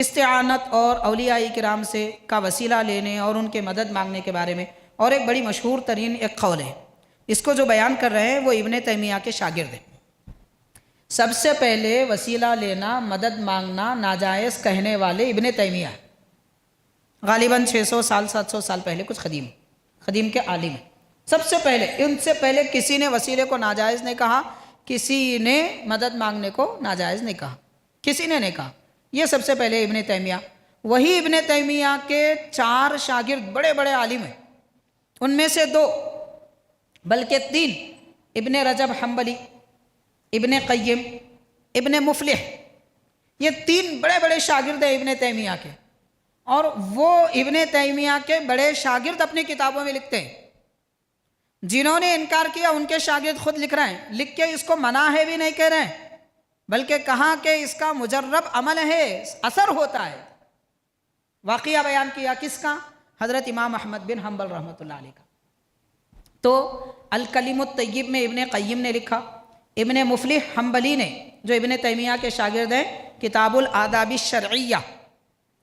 استعانت اور اولیاء کرام سے کا وسیلہ لینے اور ان کے مدد مانگنے کے بارے میں اور ایک بڑی مشہور ترین ایک قول ہے، اس کو جو بیان کر رہے ہیں وہ ابن تیمیہ کے شاگرد ہیں۔ سب سے پہلے وسیلہ لینا، مدد مانگنا ناجائز کہنے والے ابن تیمیہ ہیں، غالباً 600 سال 700 سال پہلے کچھ قدیم کے عالم ہیں۔ سب سے پہلے، ان سے پہلے کسی نے وسیلے کو ناجائز نہیں کہا، کسی نے مدد مانگنے کو ناجائز نہیں کہا، کسی نے نہیں کہا۔ یہ سب سے پہلے ابن تیمیہ، وہی ابن تیمیہ کے 4 شاگرد بڑے بڑے عالم ہیں، ان میں سے 2 بلکہ 3، ابن رجب حنبلی، ابن قیم، ابن مفلح، یہ 3 بڑے بڑے شاگرد ہیں ابن تیمیہ کے، اور وہ ابن تیمیہ کے بڑے شاگرد اپنی کتابوں میں لکھتے ہیں۔ جنہوں نے انکار کیا ان کے شاگرد خود لکھ رہے ہیں، لکھ کے اس کو منع ہے بھی نہیں کہہ رہے ہیں، بلکہ کہا کہ اس کا مجرب عمل ہے، اثر ہوتا ہے۔ واقعہ بیان کیا کس کا؟ حضرت امام احمد بن حنبل رحمۃ اللہ علیہ کا۔ تو الکلم الطیب میں ابن قیم نے لکھا، ابن مفلح حنبلی نے جو ابن تیمیہ کے شاگرد ہیں، کتاب الآداب الشرعیہ،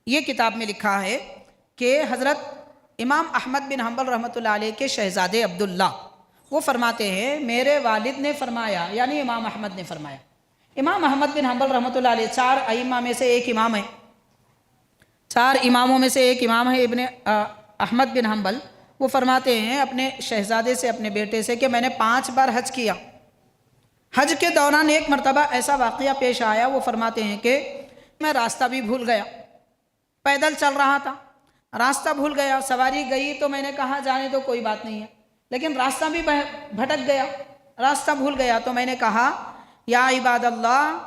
یہ کتاب میں لکھا ہے کہ حضرت امام احمد بن حنبل رحمۃ اللہ علیہ کے شہزادے عبداللہ وہ فرماتے ہیں میرے والد نے فرمایا، یعنی امام احمد نے فرمایا۔ امام احمد بن حنبل رحمۃ اللہ علیہ 4 ائمہ میں سے ایک امام ہے، 4 اماموں میں سے ایک امام ہے ابن احمد بن حنبل۔ وہ فرماتے ہیں اپنے شہزادے سے، اپنے بیٹے سے، کہ میں نے 5 بار حج کیا، حج کے دوران ایک مرتبہ ایسا واقعہ پیش آیا، وہ فرماتے ہیں کہ میں راستہ بھی بھول گیا، پیدل چل رہا تھا، راستہ بھول گیا، سواری گئی تو میں نے کہا جانے دو کوئی بات نہیں ہے، لیکن راستہ بھی بھٹک گیا، راستہ بھول گیا تو میں نے کہا یا عباد اللہ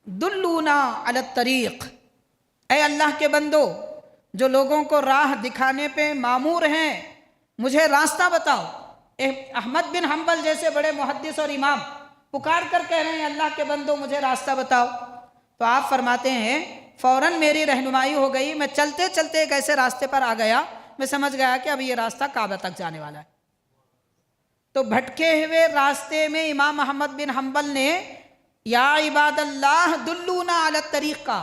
دلونا علی الطریق، اے اللہ کے بندو جو لوگوں کو راہ دکھانے پہ مامور ہیں، مجھے راستہ بتاؤ۔ احمد بن حنبل جیسے بڑے محدث اور امام پکار کر کہہ رہے ہیں اللہ کے بندو مجھے راستہ بتاؤ، تو آپ فرماتے ہیں فوراً میری رہنمائی ہو گئی، میں چلتے چلتے ایک ایسے راستے پر آ گیا، میں سمجھ گیا کہ اب یہ راستہ کعبہ تک جانے والا ہے۔ تو بھٹکے ہوئے راستے میں امام احمد بن حنبل نے یا عباد اللہ دلونا علی الطریق کا،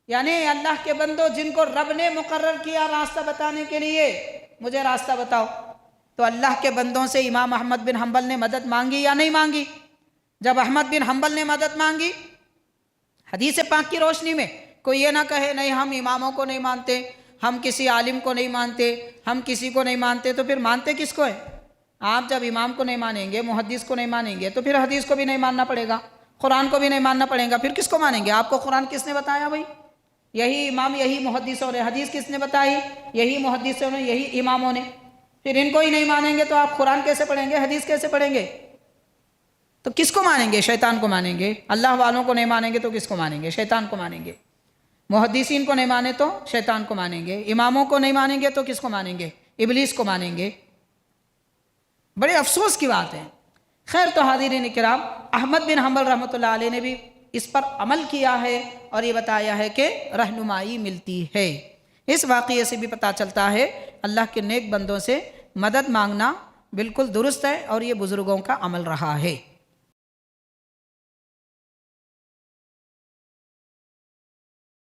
یعنی اللہ کے بندو جن کو رب نے مقرر کیا راستہ بتانے کے لیے، مجھے راستہ بتاؤ۔ تو اللہ کے بندوں سے امام احمد بن حنبل نے مدد مانگی یا نہیں مانگی؟ جب احمد بن حنبل نے مدد مانگی، حدیث پاک کی روشنی میں کوئی یہ نہ کہے نہیں ہم اماموں کو نہیں مانتے، ہم کسی عالم کو نہیں مانتے، ہم کسی کو نہیں مانتے، تو پھر مانتے کس کو ہے؟ آپ جب امام کو نہیں مانیں گے، محدث کو نہیں مانیں گے، تو پھر حدیث کو بھی نہیں ماننا پڑے گا، قرآن کو بھی نہیں ماننا پڑے گا، پھر کس کو مانیں گے؟ آپ کو قرآن کس نے بتایا بھائی؟ یہی امام، یہی محدثوں نے۔ حدیث کس نے بتائی؟ یہی محدثوں نے، یہی اماموں نے۔ پھر ان کو ہی نہیں مانیں گے تو آپ قرآن کیسے پڑھیں گے، حدیث کیسے پڑھیں گے؟ تو کس کو مانیں گے؟ شیطان کو مانیں گے۔ اللہ والوں کو نہیں مانیں گے تو کس کو مانیں گے؟ شیطان کو مانیں گے۔ محدثین کو نہیں مانے تو شیطان کو مانیں گے، اماموں کو نہیں مانیں گے تو کس کو مانیں گے؟ ابلیس کو مانیں گے۔ بڑے افسوس کی بات ہے۔ خیر، تو حاضرین کرام، احمد بن حنبل رحمۃ اللہ علیہ نے بھی اس پر عمل کیا ہے اور یہ بتایا ہے کہ رہنمائی ملتی ہے۔ اس واقعے سے بھی پتہ چلتا ہے اللہ کے نیک بندوں سے مدد مانگنا بالکل درست ہے اور یہ بزرگوں کا عمل رہا ہے۔